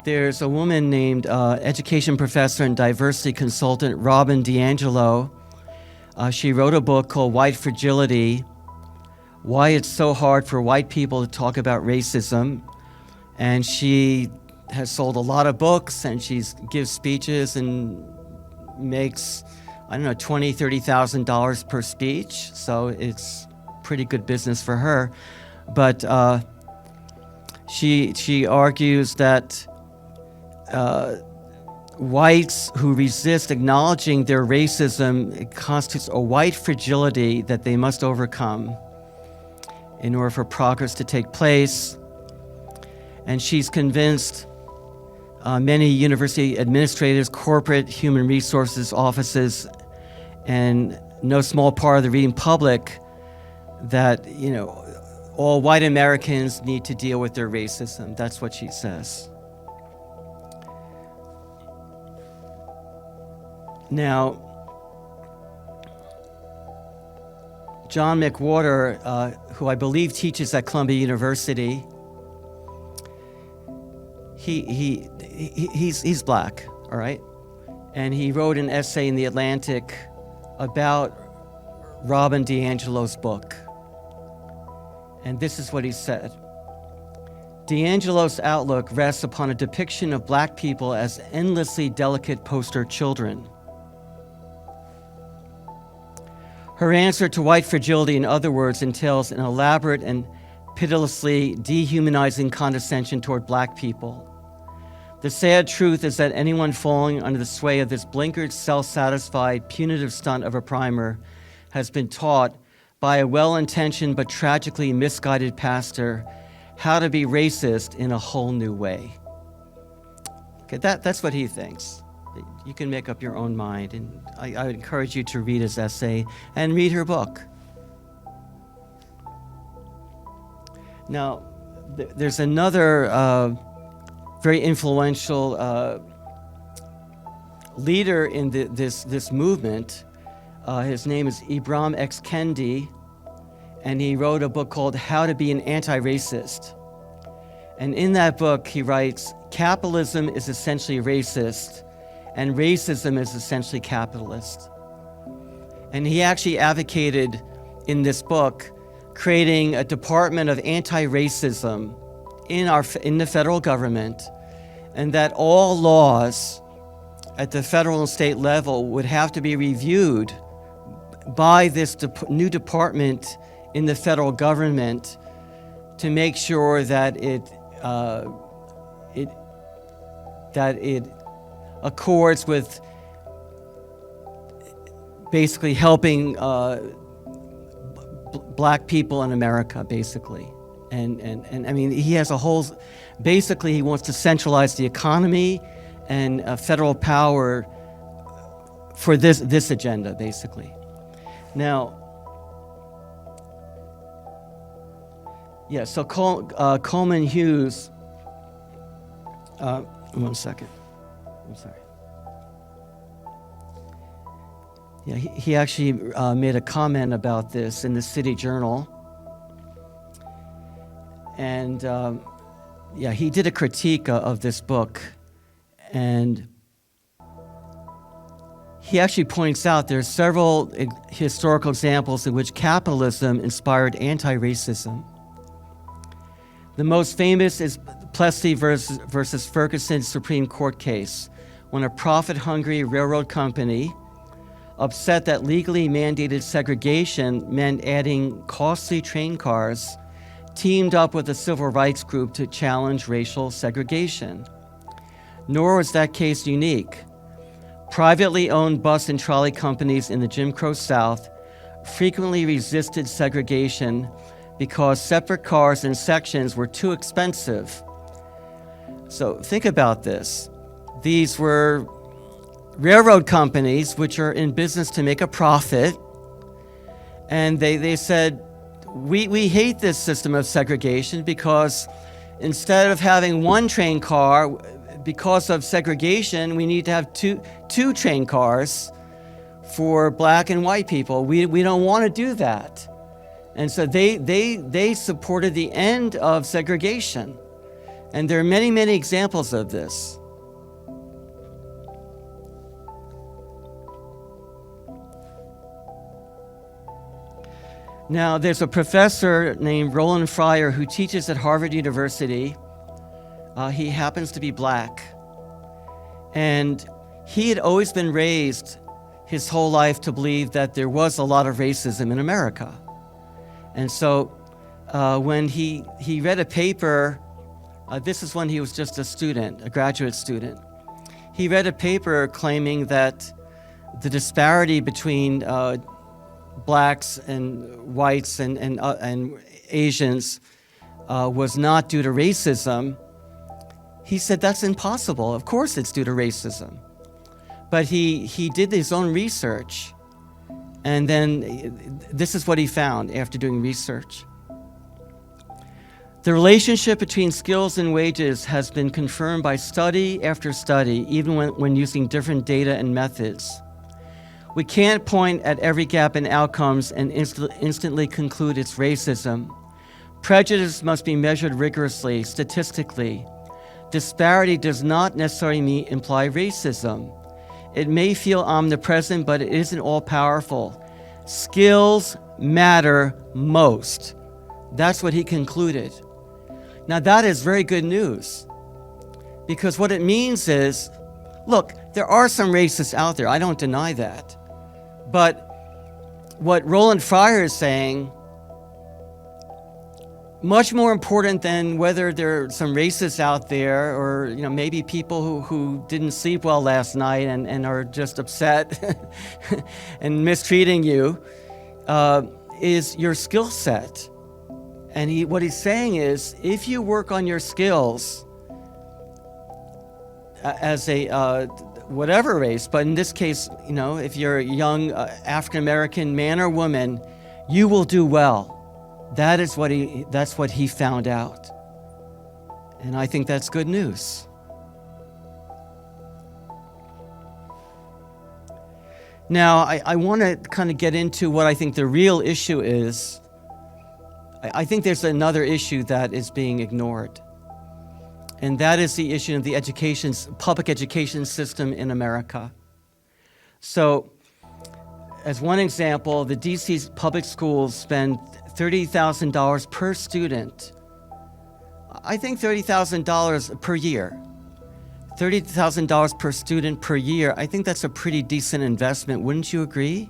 There's a woman named education professor and diversity consultant Robin DiAngelo. She wrote a book called White Fragility, Why It's So Hard for White People to Talk About Racism. And she has sold a lot of books, and she gives speeches and makes, I don't know, $20,000, $30,000 per speech. So it's pretty good business for her. But she argues that whites who resist acknowledging their racism constitutes a white fragility that they must overcome in order for progress to take place. And she's convinced many university administrators, corporate human resources offices, and no small part of the reading public that, you know, all white Americans need to deal with their racism. That's what she says. Now, John McWhorter, who I believe teaches at Columbia University, he's black, all right? And he wrote an essay in The Atlantic about Robin DiAngelo's book. And this is what he said. DiAngelo's outlook rests upon a depiction of black people as endlessly delicate poster children. Her answer to white fragility, in other words, entails an elaborate and pitilessly dehumanizing condescension toward black people. The sad truth is that anyone falling under the sway of this blinkered, self-satisfied, punitive stunt of a primer has been taught by a well-intentioned but tragically misguided pastor how to be racist in a whole new way. Okay, that's what he thinks. You can make up your own mind, and I would encourage you to read his essay and read her book. Now, there's another very influential leader in this movement. His name is Ibram X. Kendi, and he wrote a book called How to Be an Anti-Racist. And in that book, he writes, capitalism is essentially racist, and racism is essentially capitalist. And he actually advocated in this book creating a department of anti-racism in the federal government, and that all laws at the federal and state level would have to be reviewed by this new department in the federal government to make sure that it accords with basically helping black people in America, basically. And I mean, he has a whole, basically he wants to centralize the economy and federal power for this agenda, basically. Now, yeah, so Coleman Hughes, one second. I'm sorry. Yeah, he actually made a comment about this in the City Journal. And yeah, he did a critique of this book. And he actually points out there are several historical examples in which capitalism inspired anti-racism. The most famous is Plessy versus Ferguson Supreme Court case, when a profit-hungry railroad company, upset that legally mandated segregation meant adding costly train cars, teamed up with a civil rights group to challenge racial segregation. Nor was that case unique. Privately owned bus and trolley companies in the Jim Crow South frequently resisted segregation because separate cars and sections were too expensive. So think about this. These were railroad companies which are in business to make a profit, and they said, we hate this system of segregation because instead of having one train car, because of segregation, we need to have two train cars for black and white people. We don't want to do that. And so they supported the end of segregation. And there are many, many examples of this. Now, there's a professor named Roland Fryer who teaches at Harvard University. He happens to be black. And he had always been raised his whole life to believe that there was a lot of racism in America. And so when he read a paper, this is when he was just a student, a graduate student. He read a paper claiming that the disparity between blacks and whites and Asians was not due to racism. He said, that's impossible. Of course it's due to racism. But he did his own research, and then this is what he found after doing research. The relationship between skills and wages has been confirmed by study after study, even when using different data and methods. We can't point at every gap in outcomes and instantly conclude it's racism. Prejudice must be measured rigorously, statistically. Disparity does not necessarily imply racism. It may feel omnipresent, but it isn't all-powerful. Skills matter most. That's what he concluded. Now that is very good news, because what it means is, look, there are some racists out there, I don't deny that. But what Roland Fryer is saying, much more important than whether there are some racists out there, or maybe people who didn't sleep well last night and are just upset and mistreating you, is your skill set. And what he's saying is, if you work on your skills as a whatever race, but in this case, if you're a young African-American man or woman, you will do well. That's what he found out. And I think that's good news. Now, I want to kind of get into what I think the real issue is. I think there's another issue that is being ignored. And that is the issue of the public education system in America. So, as one example, the DC public schools spend $30,000 per student. I think $30,000 per year. $30,000 per student per year, I think that's a pretty decent investment, wouldn't you agree?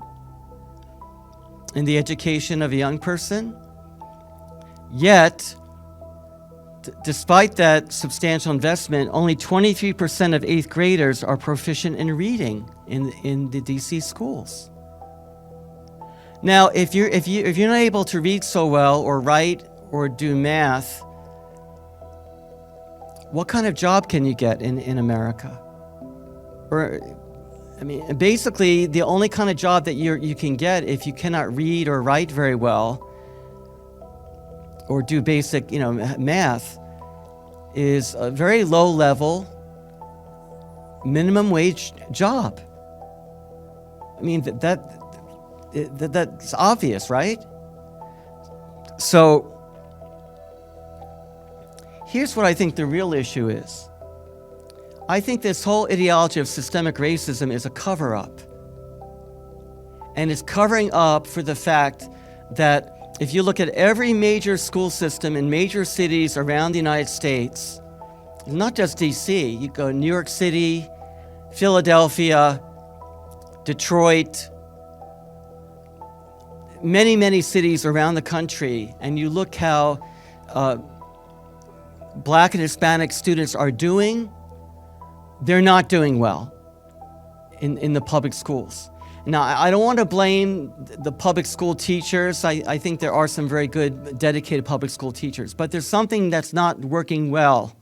In the education of a young person? Yet, despite that substantial investment, only 23% of 8th graders are proficient in reading in the DC schools. Now, if you're not able to read so well, or write, or do math, what kind of job can you get in America? Basically, the only kind of job that you can get if you cannot read or write very well, or do basic, math, is a very low-level, minimum wage job. That's obvious, right? So, here's what I think the real issue is. I think this whole ideology of systemic racism is a cover-up. And it's covering up for the fact that if you look at every major school system in major cities around the United States, not just DC, you go New York City, Philadelphia, Detroit, many, many cities around the country, and you look how Black and Hispanic students are doing, they're not doing well in the public schools. Now, I don't want to blame the public school teachers. I think there are some very good, dedicated public school teachers, but there's something that's not working well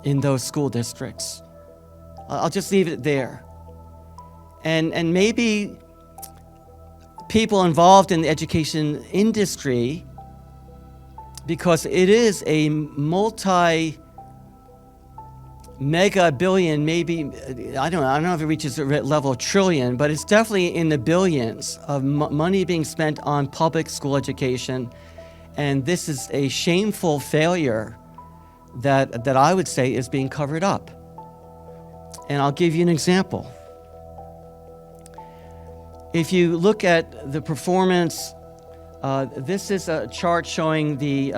in those school districts. I'll just leave it there. And maybe people involved in the education industry, because it is a mega billion, maybe, I don't know if it reaches the level of trillion, but it's definitely in the billions of money being spent on public school education. And this is a shameful failure that I would say is being covered up. And I'll give you an example. If you look at the performance, this is a chart showing the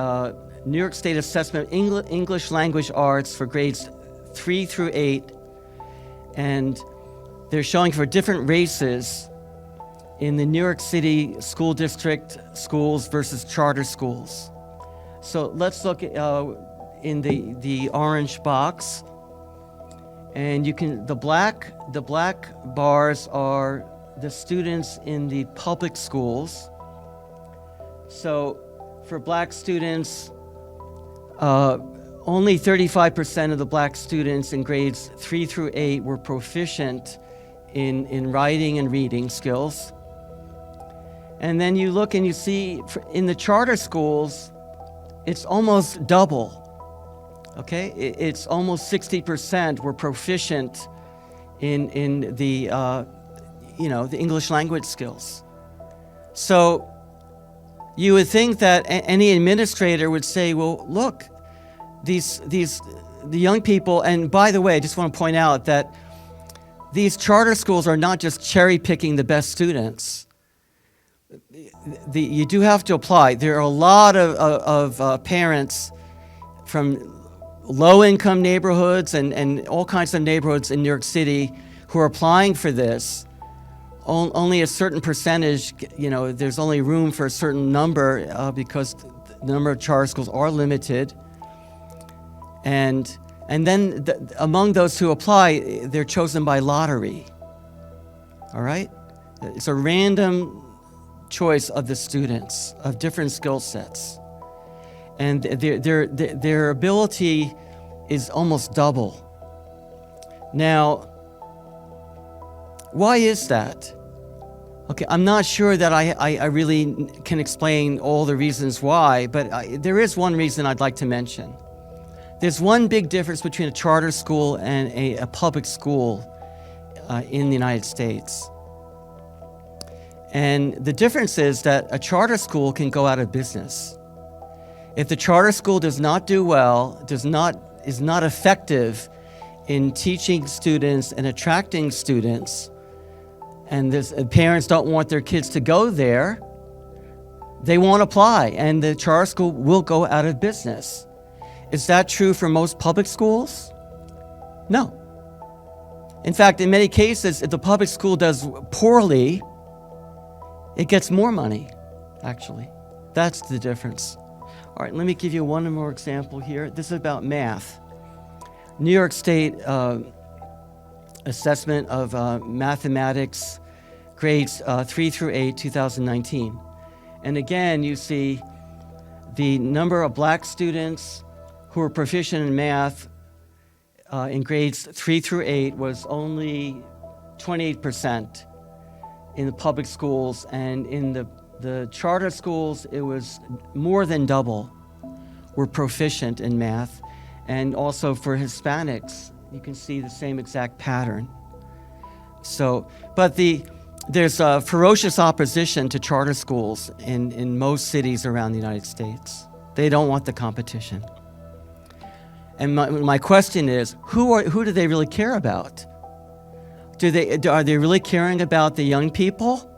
New York State Assessment of English Language Arts for grades 3 through 8. And they're showing for different races in the New York City school district schools versus charter schools. So let's look at, in the orange box. And you can, the black bars are the students in the public schools. So for black students, only 35% of the black students in grades 3 through 8 were proficient in writing and reading skills. And then you look and you see in the charter schools, it's almost double. Okay, it's almost 60% were proficient in the the English language skills. So you would think that any administrator would say, well, look, the young people, and by the way, I just want to point out that these charter schools are not just cherry picking the best students. You do have to apply. There are a lot of parents from low-income neighborhoods and all kinds of neighborhoods in New York City who are applying for this. Only a certain percentage, there's only room for a certain number because the number of charter schools are limited. And then among those who apply, they're chosen by lottery. All right? It's a random choice of the students of different skill sets. And their ability is almost double. Now, why is that? Okay, I'm not sure that I really can explain all the reasons why, but there is one reason I'd like to mention. There's one big difference between a charter school and a public school in the United States. And the difference is that a charter school can go out of business. If the charter school does not do well, is not effective in teaching students and attracting students, and parents don't want their kids to go there, they won't apply, and the charter school will go out of business. Is that true for most public schools? No. In fact, in many cases, if the public school does poorly, it gets more money, actually. That's the difference. All right, let me give you one more example here. This is about math. New York State Assessment of Mathematics, grades 3 through 8, 2019. And again, you see the number of black students who were proficient in math in grades 3 through 8 was only 28% in the public schools, and in the charter schools, it was more than double were proficient in math. And also for Hispanics, you can see the same exact pattern. So, but there's a ferocious opposition to charter schools in most cities around the United States. They don't want the competition. And my question is, who do they really care about? Are they really caring about the young people?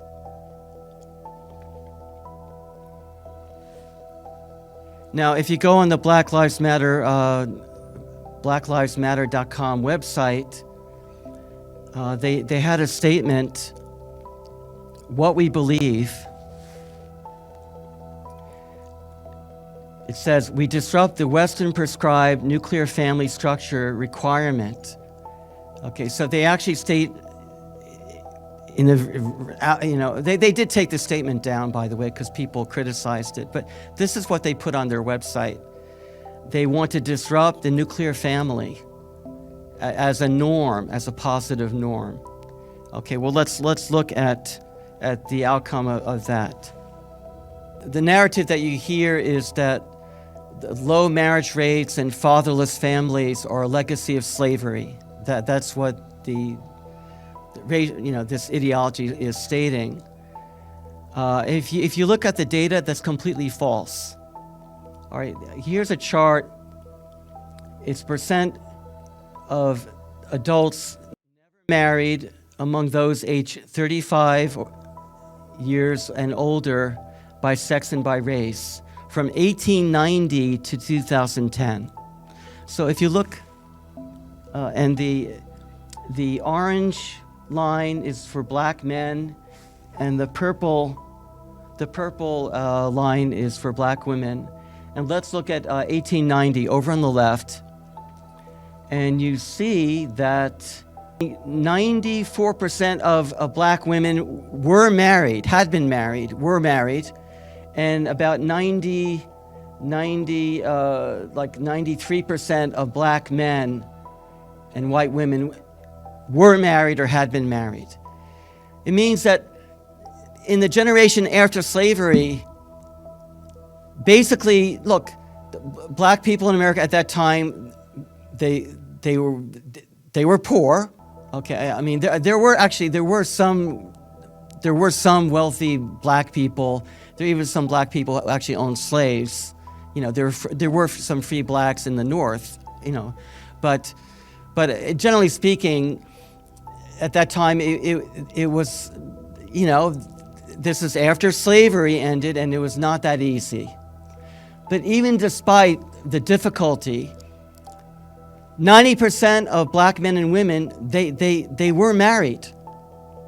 Now, if you go on the Black Lives Matter, blacklivesmatter.com website, they had a statement, what we believe. It says, we disrupt the Western prescribed nuclear family structure requirement. Okay, so they actually state they did take the statement down, by the way, because people criticized it, but this is what they put on their website. They want to disrupt the nuclear family as a norm, as a positive norm. Okay, well, let's look at the outcome of that. The narrative that you hear is that the low marriage rates and fatherless families are a legacy of slavery. That's what this ideology is stating. If you look at the data, that's completely false. All right, here's a chart its percent of adults married among those aged 35 years and older by sex and by race from 1890 to 2010. So if you look, and the orange line is for black men, and the purple line is for black women. And let's look at 1890 over on the left, and you see that 94% of black women were married, had been married, were married, and about 93% of black men and white women were married or had been married. It means that in the generation after slavery, basically, look, black people in America at that time, they were poor. Okay, I mean there were some wealthy black people. There were even some black people who actually owned slaves. You know, there were some free blacks in the North. You know, but generally speaking, at that time it was, you know, this is after slavery ended, and it was not that easy. But even despite the difficulty, 90% of black men and women, they were married.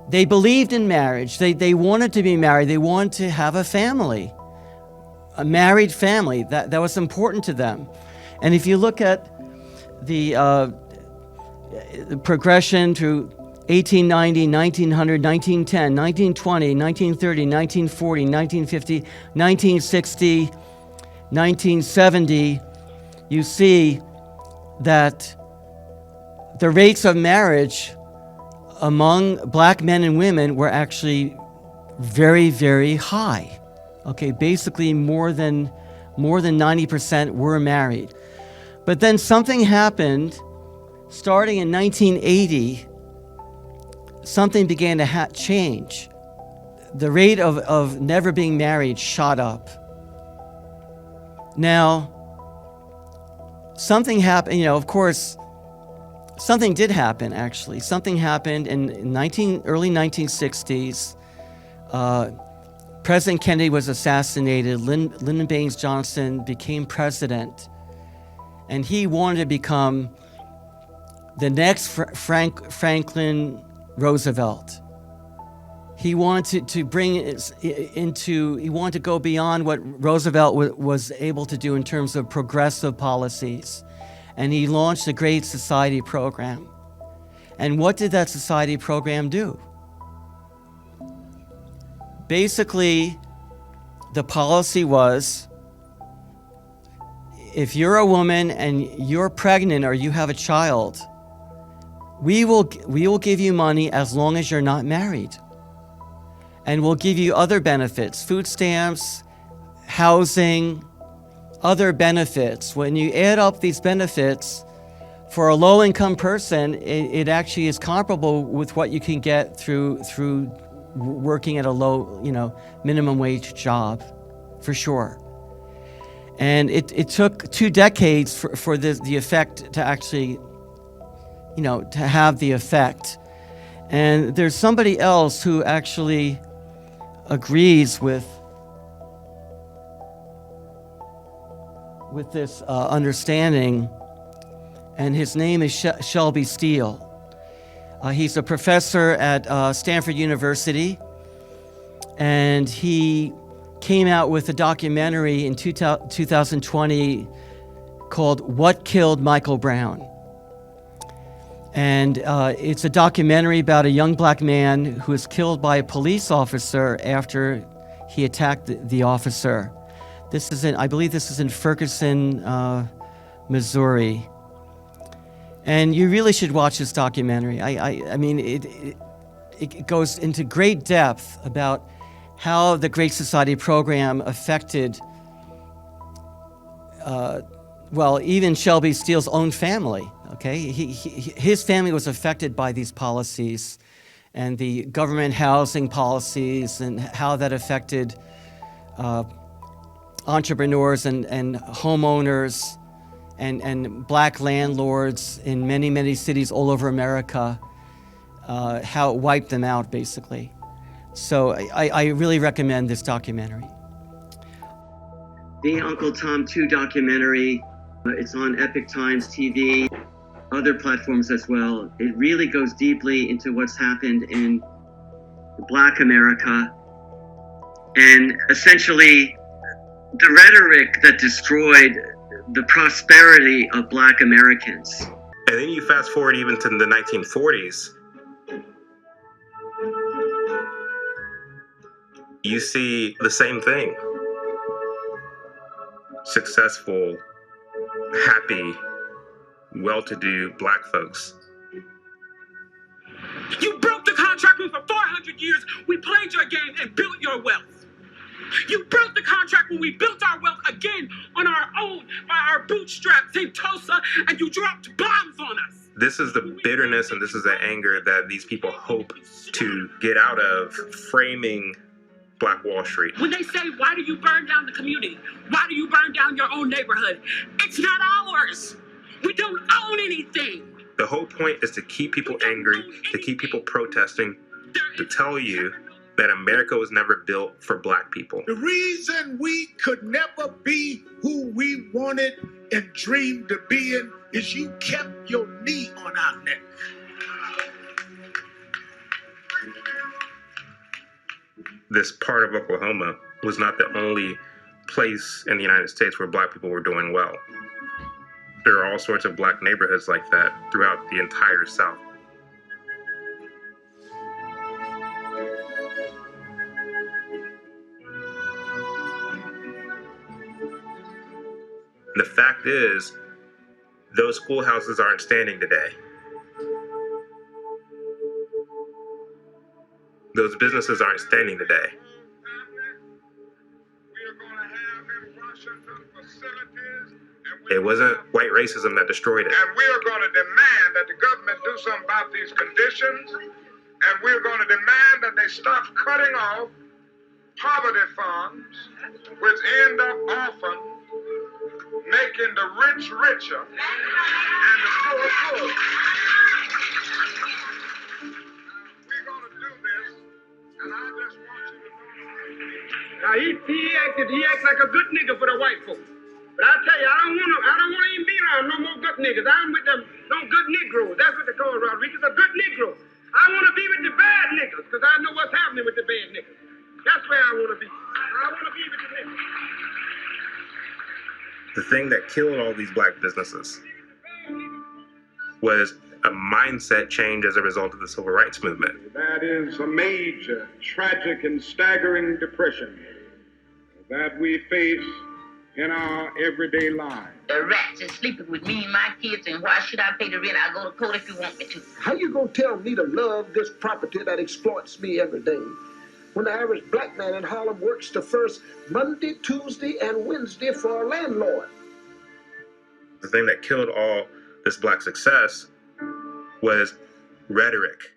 They believed in marriage. They wanted to be married. They wanted to have a family, a married family. That was important to them. And if you look at the progression through 1890, 1900, 1910, 1920, 1930, 1940, 1950, 1960, 1970, you see that the rates of marriage among black men and women were actually very, very high. Okay, basically more than 90% were married. But then something happened starting in 1980. Something began to change. The rate of never being married shot up. Now, something happened, you know, of course, something did happen, actually. Something happened in early 1960s. President Kendi was assassinated. Lyndon Johnson became president. And he wanted to become the next Franklin Roosevelt. He wanted to he wanted to go beyond what Roosevelt was able to do in terms of progressive policies. And he launched the Great Society program. And what did that society program do? Basically, the policy was, if you're a woman and you're pregnant or you have a child, we will give you money as long as you're not married. And we'll give you other benefits, food stamps, housing, other benefits. When you add up these benefits, for a low-income person, it actually is comparable with what you can get through working at a low, minimum wage job, for sure. And it took 2 decades for the effect to actually, to have the effect. And there's somebody else who actually agrees with this understanding, and his name is Shelby Steele. He's a professor at Stanford University, and he came out with a documentary in 2020 called What Killed Michael Brown? And it's a documentary about a young black man who was killed by a police officer after he attacked the officer. I believe this is in Ferguson, Missouri. And you really should watch this documentary. I mean, it goes into great depth about how the Great Society program affected, even Shelby Steele's own family. Okay, his family was affected by these policies, and the government housing policies, and how that affected entrepreneurs and homeowners, and black landlords in many, many cities all over America, how it wiped them out, basically. So I really recommend this documentary. The Uncle Tom 2 documentary, it's on Epic Times TV, other platforms as well. It really goes deeply into what's happened in Black America and essentially the rhetoric that destroyed the prosperity of Black Americans. And then you fast forward even to the 1940s, you see the same thing. Successful, happy, well-to-do Black folks. You broke the contract when for 400 years we played your game and built your wealth. You broke the contract when we built our wealth again on our own, by our bootstraps in Tulsa, and you dropped bombs on us. This is the bitterness and this is the anger that these people hope to get out of framing Black Wall Street. When they say, why do you burn down the community? Why do you burn down your own neighborhood? It's not ours. We don't own anything. The whole point is to keep people angry, to keep people protesting, to tell you that America was never built for Black people. The reason we could never be who we wanted and dreamed of being is you kept your knee on our neck. This part of Oklahoma was not the only place in the United States where Black people were doing well. There are all sorts of Black neighborhoods like that throughout the entire South. The fact is, those schoolhouses aren't standing today. Those businesses aren't standing today. It wasn't white racism that destroyed it. And we are going to demand that the government do something about these conditions, and we're going to demand that they stop cutting off poverty funds, which end up often making the rich richer and the poor poor. We're going to do this, and I just want you to know. Now he acts like a good nigga for the white folks. But I tell you, I don't want to even be around no more good niggas. I'm with them good Negroes. That's what they call Rodriguez, a good Negro. I want to be with the bad niggas, because I know what's happening with the bad niggas. That's where I want to be. I want to be with the niggas. The thing that killed all these Black businesses was a mindset change as a result of the Civil Rights Movement. That is a major, tragic, and staggering depression that we face in our everyday lives. The rats is sleeping with me and my kids, and why should I pay the rent? I'll go to court if you want me to. How you gonna tell me to love this property that exploits me every day when the average Black man in Harlem works the first Monday, Tuesday, and Wednesday for a landlord? The thing that killed all this Black success was rhetoric.